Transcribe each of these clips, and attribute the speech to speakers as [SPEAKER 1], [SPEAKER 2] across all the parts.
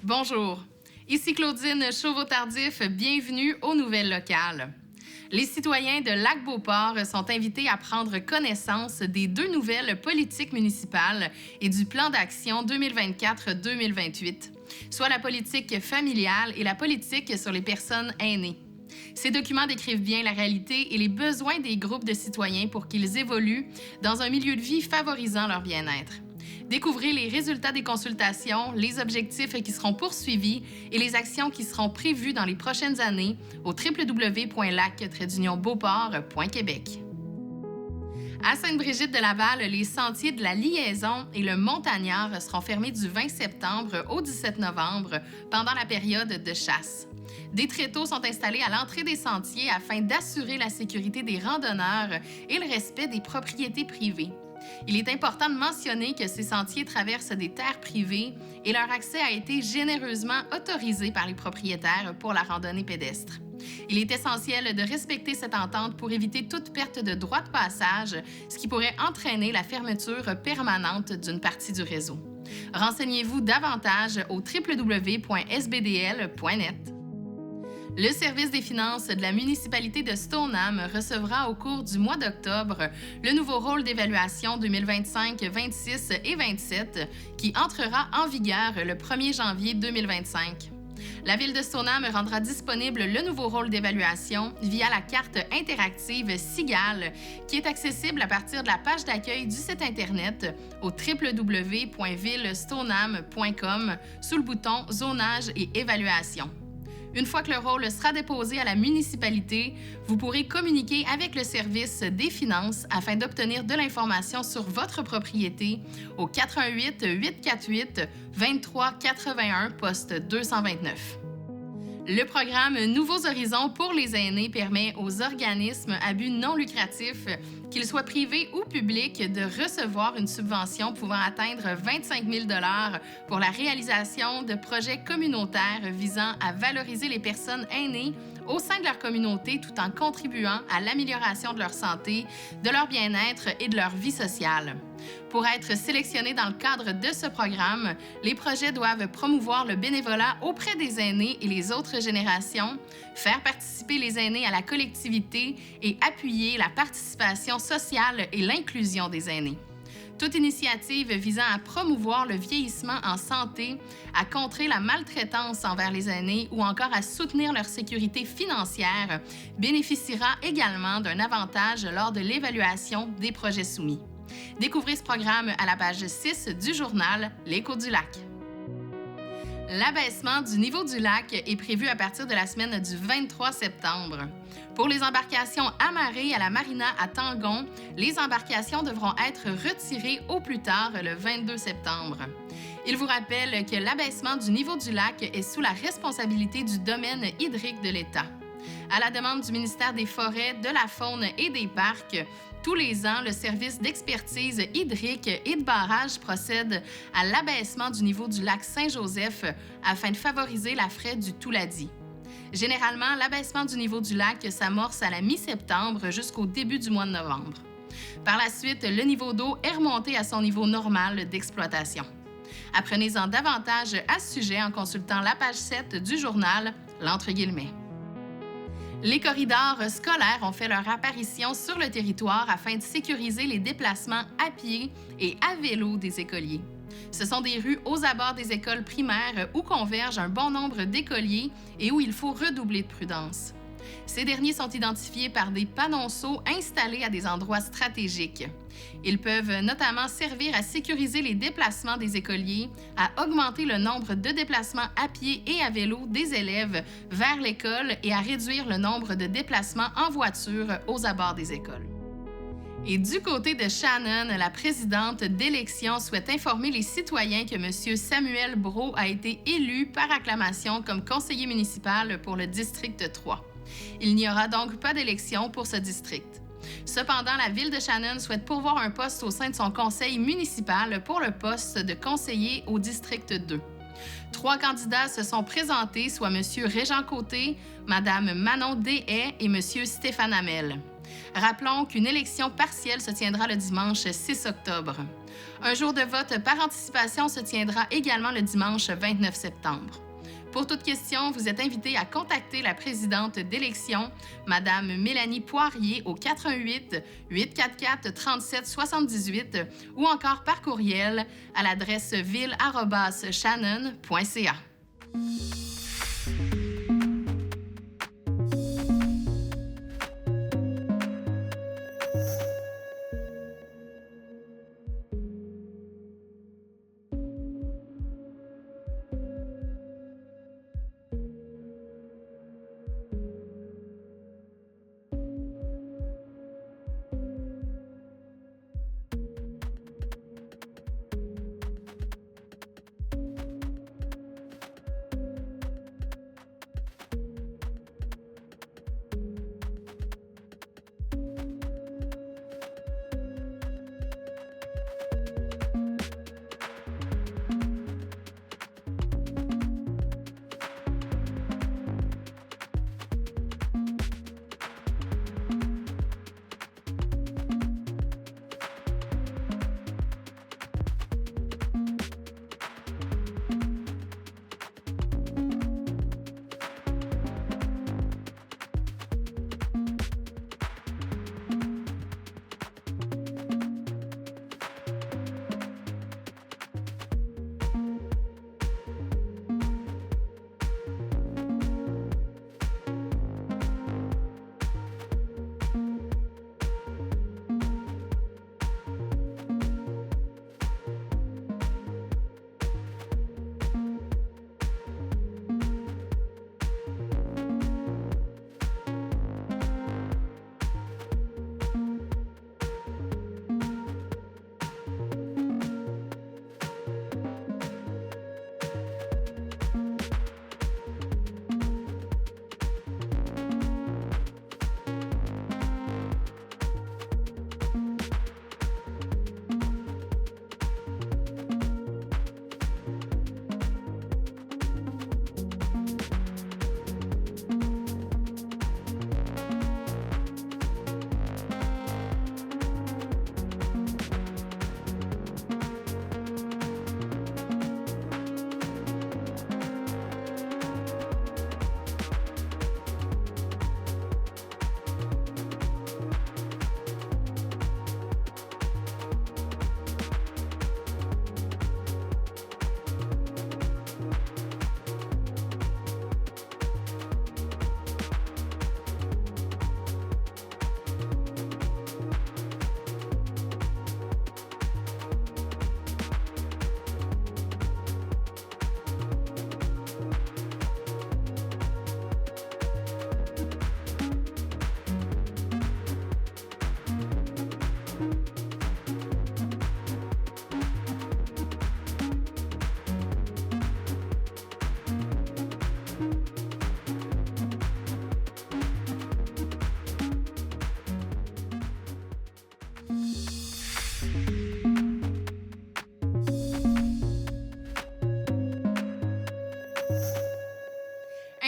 [SPEAKER 1] Bonjour, ici Claudine Chauveau-Tardif, bienvenue aux Nouvelles locales. Les citoyens de Lac-Beauport sont invités à prendre connaissance des 2 nouvelles politiques municipales et du plan d'action 2024-2028, soit la politique familiale et la politique sur les personnes aînées. Ces documents décrivent bien la réalité et les besoins des groupes de citoyens pour qu'ils évoluent dans un milieu de vie favorisant leur bien-être. Découvrez les résultats des consultations, les objectifs qui seront poursuivis et les actions qui seront prévues dans les prochaines années au www.lac-beauport.québec. À Sainte-Brigitte-de-Laval, les sentiers de la Liaison et le Montagnard seront fermés du 20 septembre au 17 novembre pendant la période de chasse. Des tréteaux sont installés à l'entrée des sentiers afin d'assurer la sécurité des randonneurs et le respect des propriétés privées. Il est important de mentionner que ces sentiers traversent des terres privées et leur accès a été généreusement autorisé par les propriétaires pour la randonnée pédestre. Il est essentiel de respecter cette entente pour éviter toute perte de droit de passage, ce qui pourrait entraîner la fermeture permanente d'une partie du réseau. Renseignez-vous davantage au www.sbdl.net. Le service des finances de la municipalité de Stoneham recevra au cours du mois d'octobre le nouveau rôle d'évaluation 2025, 26 et 27 qui entrera en vigueur le 1er janvier 2025. La Ville de Stoneham rendra disponible le nouveau rôle d'évaluation via la carte interactive SIGAL qui est accessible à partir de la page d'accueil du site Internet au www.villestoneham.com sous le bouton « Zonage et évaluation ». Une fois que le rôle sera déposé à la municipalité, vous pourrez communiquer avec le service des finances afin d'obtenir de l'information sur votre propriété au 88 848 23 81 poste 229. Le programme Nouveaux Horizons pour les aînés permet aux organismes à but non lucratif, qu'ils soient privés ou publics, de recevoir une subvention pouvant atteindre 25 000 $ pour la réalisation de projets communautaires visant à valoriser les personnes aînées au sein de leur communauté tout en contribuant à l'amélioration de leur santé, de leur bien-être et de leur vie sociale. Pour être sélectionnés dans le cadre de ce programme, les projets doivent promouvoir le bénévolat auprès des aînés et les autres générations, faire participer les aînés à la collectivité et appuyer la participation sociale et l'inclusion des aînés. Toute initiative visant à promouvoir le vieillissement en santé, à contrer la maltraitance envers les aînés ou encore à soutenir leur sécurité financière bénéficiera également d'un avantage lors de l'évaluation des projets soumis. Découvrez ce programme à la page 6 du journal L'Écho du lac. L'abaissement du niveau du lac est prévu à partir de la semaine du 23 septembre. Pour les embarcations amarrées à la marina à Tangon, les embarcations devront être retirées au plus tard le 22 septembre. Il vous rappelle que l'abaissement du niveau du lac est sous la responsabilité du domaine hydrique de l'État. À la demande du ministère des Forêts, de la Faune et des Parcs, tous les ans, le service d'expertise hydrique et de barrage procède à l'abaissement du niveau du lac Saint-Joseph afin de favoriser la fraie du Touladi. Généralement, l'abaissement du niveau du lac s'amorce à la mi-septembre jusqu'au début du mois de novembre. Par la suite, le niveau d'eau est remonté à son niveau normal d'exploitation. Apprenez-en davantage à ce sujet en consultant la page 7 du journal L'Entre-guillemets. Les corridors scolaires ont fait leur apparition sur le territoire afin de sécuriser les déplacements à pied et à vélo des écoliers. Ce sont des rues aux abords des écoles primaires où convergent un bon nombre d'écoliers et où il faut redoubler de prudence. Ces derniers sont identifiés par des panonceaux installés à des endroits stratégiques. Ils peuvent notamment servir à sécuriser les déplacements des écoliers, à augmenter le nombre de déplacements à pied et à vélo des élèves vers l'école et à réduire le nombre de déplacements en voiture aux abords des écoles. Et du côté de Shannon, la présidente d'élection souhaite informer les citoyens que M. Samuel Brault a été élu par acclamation comme conseiller municipal pour le district 3. Il n'y aura donc pas d'élection pour ce district. Cependant, la Ville de Shannon souhaite pourvoir un poste au sein de son conseil municipal pour le poste de conseiller au district 2. 3 candidats se sont présentés, soit M. Régent Côté, Mme Manon Deshaies et M. Stéphane Hamel. Rappelons qu'une élection partielle se tiendra le dimanche 6 octobre. Un jour de vote par anticipation se tiendra également le dimanche 29 septembre. Pour toute question, vous êtes invité à contacter la présidente d'élection, Mme Mélanie Poirier, au 88 844 37 78 ou encore par courriel à l'adresse ville@shannon.ca.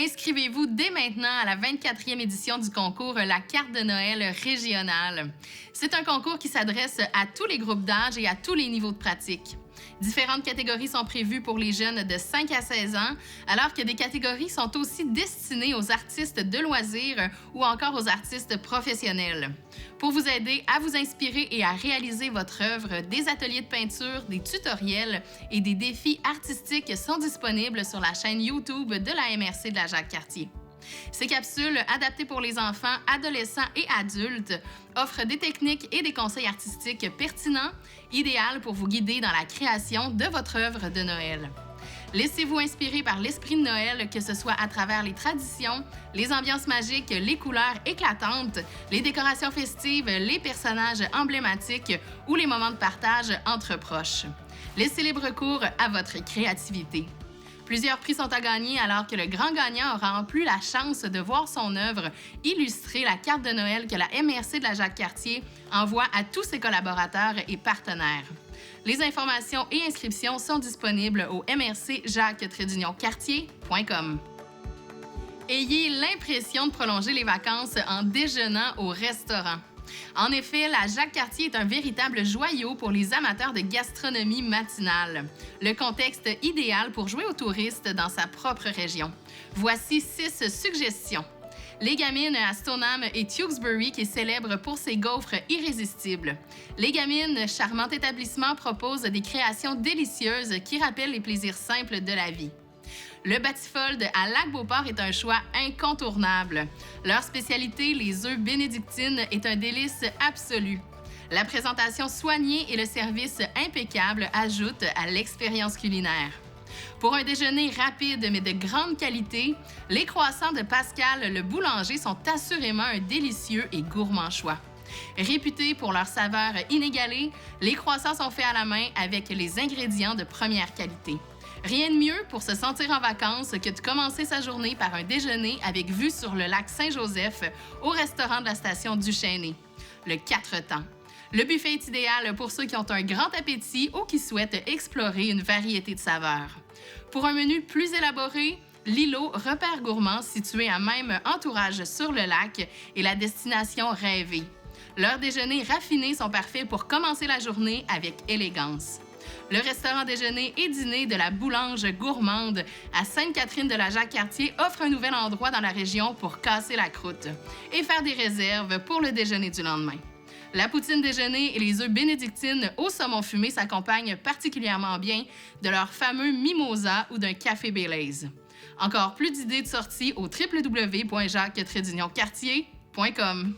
[SPEAKER 1] Inscrivez-vous dès maintenant à la 24e édition du concours La carte de Noël régionale. C'est un concours qui s'adresse à tous les groupes d'âge et à tous les niveaux de pratique. Différentes catégories sont prévues pour les jeunes de 5 à 16 ans, alors que des catégories sont aussi destinées aux artistes de loisirs ou encore aux artistes professionnels. Pour vous aider à vous inspirer et à réaliser votre œuvre, des ateliers de peinture, des tutoriels et des défis artistiques sont disponibles sur la chaîne YouTube de la MRC de la Jacques-Cartier. Ces capsules, adaptées pour les enfants, adolescents et adultes, offrent des techniques et des conseils artistiques pertinents, idéales pour vous guider dans la création de votre œuvre de Noël. Laissez-vous inspirer par l'esprit de Noël, que ce soit à travers les traditions, les ambiances magiques, les couleurs éclatantes, les décorations festives, les personnages emblématiques ou les moments de partage entre proches. Laissez libre cours à votre créativité. Plusieurs prix sont à gagner, alors que le grand gagnant aura en plus la chance de voir son œuvre illustrer la carte de Noël que la MRC de la Jacques-Cartier envoie à tous ses collaborateurs et partenaires. Les informations et inscriptions sont disponibles au mrcjacques-cartier.com. Ayez l'impression de prolonger les vacances en déjeunant au restaurant. En effet, la Jacques-Cartier est un véritable joyau pour les amateurs de gastronomie matinale. Le contexte idéal pour jouer aux touristes dans sa propre région. Voici 6 suggestions. Les Gamines à Stoneham et Tewkesbury qui est célèbre pour ses gaufres irrésistibles. Les Gamines, charmant établissement, propose des créations délicieuses qui rappellent les plaisirs simples de la vie. Le Batifold à Lac-Beauport est un choix incontournable. Leur spécialité, les œufs bénédictines, est un délice absolu. La présentation soignée et le service impeccable ajoutent à l'expérience culinaire. Pour un déjeuner rapide mais de grande qualité, les croissants de Pascal le boulanger sont assurément un délicieux et gourmand choix. Réputés pour leur saveur inégalée, les croissants sont faits à la main avec les ingrédients de première qualité. Rien de mieux pour se sentir en vacances que de commencer sa journée par un déjeuner avec vue sur le lac Saint-Joseph au restaurant de la station Duchesnay. Le 4 temps. Le buffet est idéal pour ceux qui ont un grand appétit ou qui souhaitent explorer une variété de saveurs. Pour un menu plus élaboré, l'îlot Repère gourmand situé à même entourage sur le lac est la destination rêvée. Leurs déjeuners raffinés sont parfaits pour commencer la journée avec élégance. Le restaurant déjeuner et dîner de la Boulange gourmande à Sainte-Catherine-de-la-Jacques-Cartier offre un nouvel endroit dans la région pour casser la croûte et faire des réserves pour le déjeuner du lendemain. La poutine déjeuner et les œufs bénédictines au saumon fumé s'accompagnent particulièrement bien de leur fameux mimosa ou d'un café Baileys. Encore plus d'idées de sortie au www.jacques-cartier.com.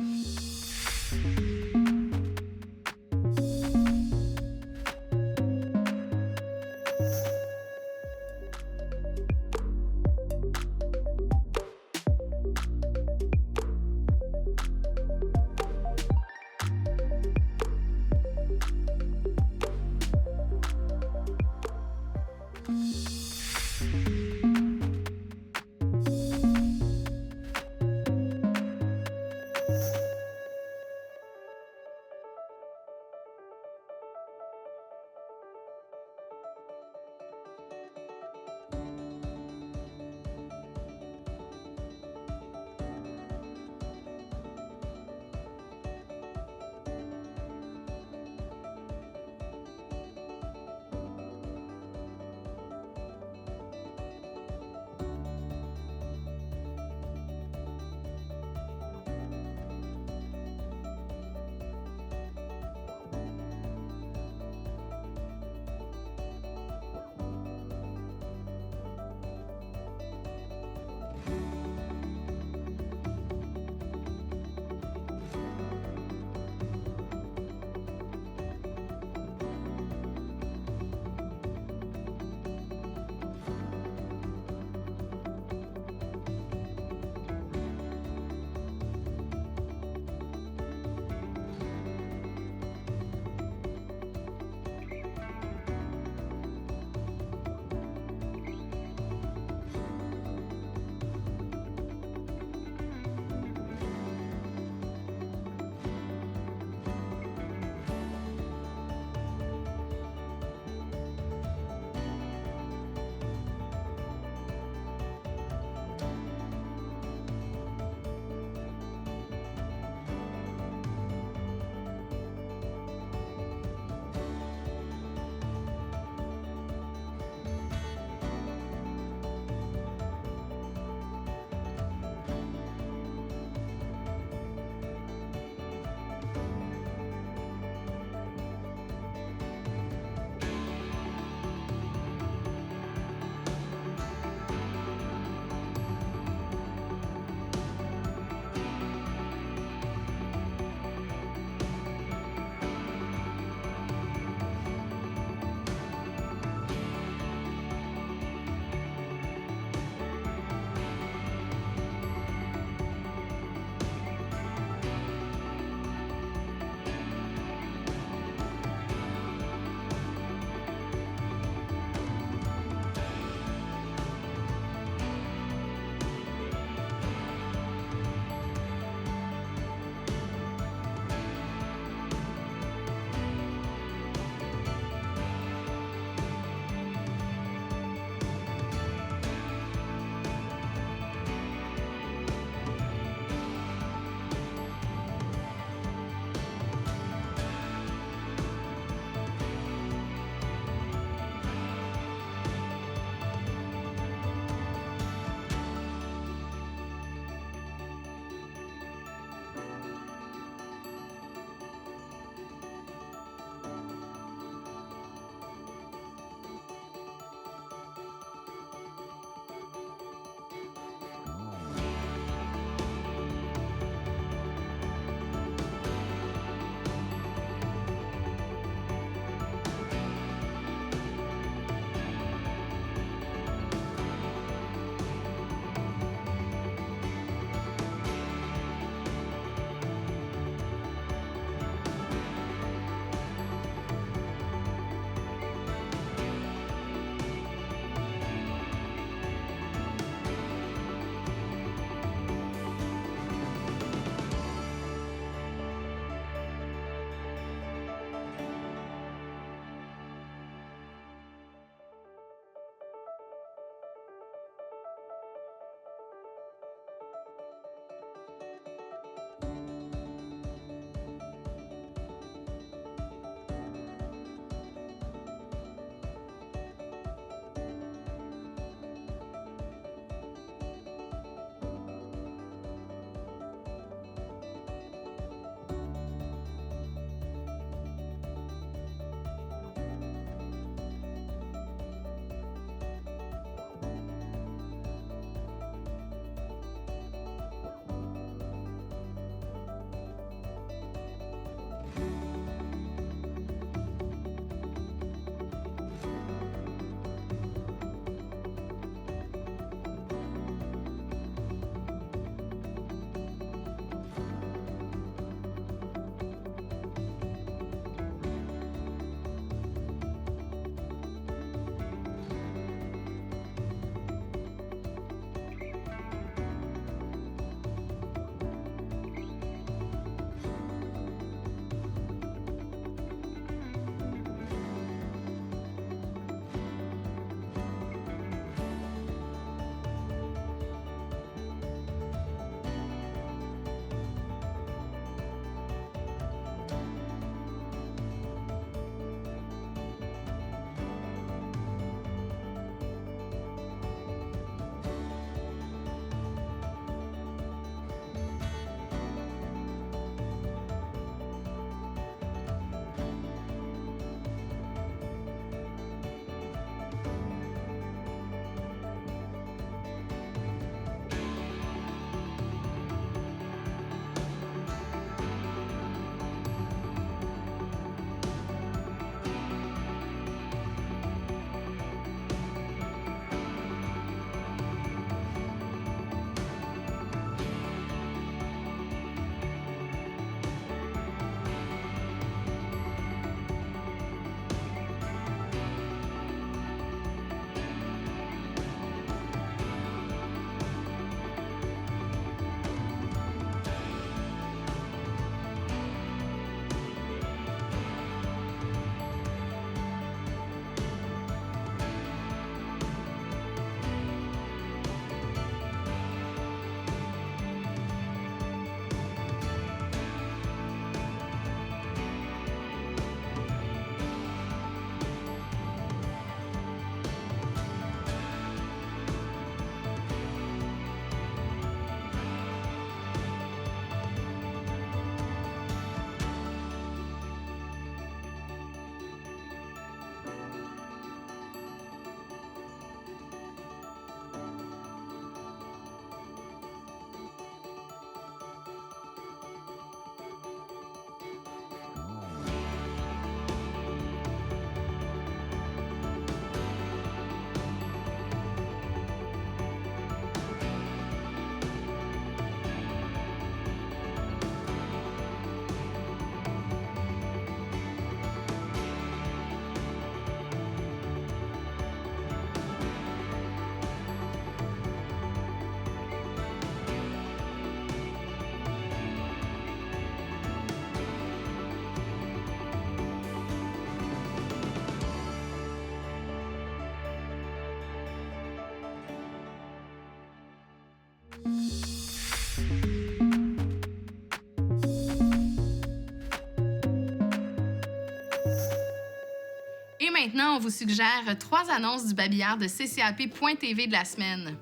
[SPEAKER 1] maintenant, on vous suggère 3 annonces du babillard de ccap.tv de la semaine.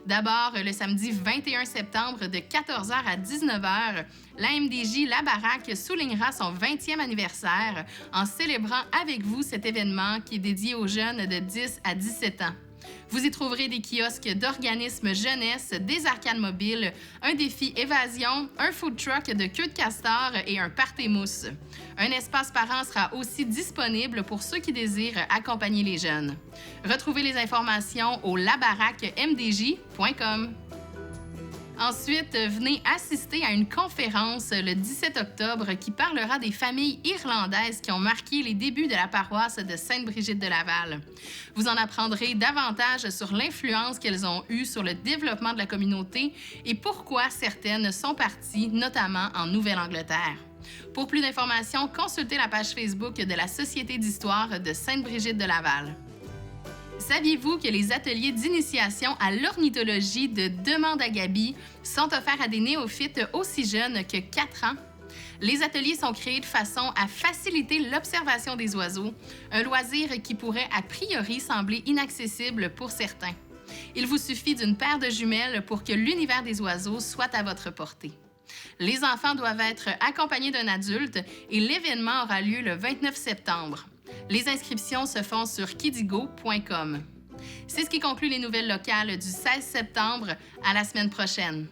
[SPEAKER 1] D'abord, le samedi 21 septembre de 14h à 19h, la MDJ La Baraque soulignera son 20e anniversaire en célébrant avec vous cet événement qui est dédié aux jeunes de 10 à 17 ans. Vous y trouverez des kiosques d'organismes jeunesse, des arcades mobiles, un défi évasion, un food truck de queue de castor et un party mousse. Un espace parent sera aussi disponible pour ceux qui désirent accompagner les jeunes. Retrouvez les informations au labaracmdj.com. Ensuite, venez assister à une conférence le 17 octobre qui parlera des familles irlandaises qui ont marqué les débuts de la paroisse de Sainte-Brigitte-de-Laval. Vous en apprendrez davantage sur l'influence qu'elles ont eue sur le développement de la communauté et pourquoi certaines sont parties, notamment en Nouvelle-Angleterre. Pour plus d'informations, consultez la page Facebook de la Société d'histoire de Sainte-Brigitte-de-Laval. Saviez-vous que les ateliers d'initiation à l'ornithologie de Demande à Gaby sont offerts à des néophytes aussi jeunes que 4 ans? Les ateliers sont créés de façon à faciliter l'observation des oiseaux, un loisir qui pourrait a priori sembler inaccessible pour certains. Il vous suffit d'une paire de jumelles pour que l'univers des oiseaux soit à votre portée. Les enfants doivent être accompagnés d'un adulte et l'événement aura lieu le 29 septembre. Les inscriptions se font sur kidigo.com. C'est ce qui conclut les nouvelles locales du 16 septembre. À la semaine prochaine.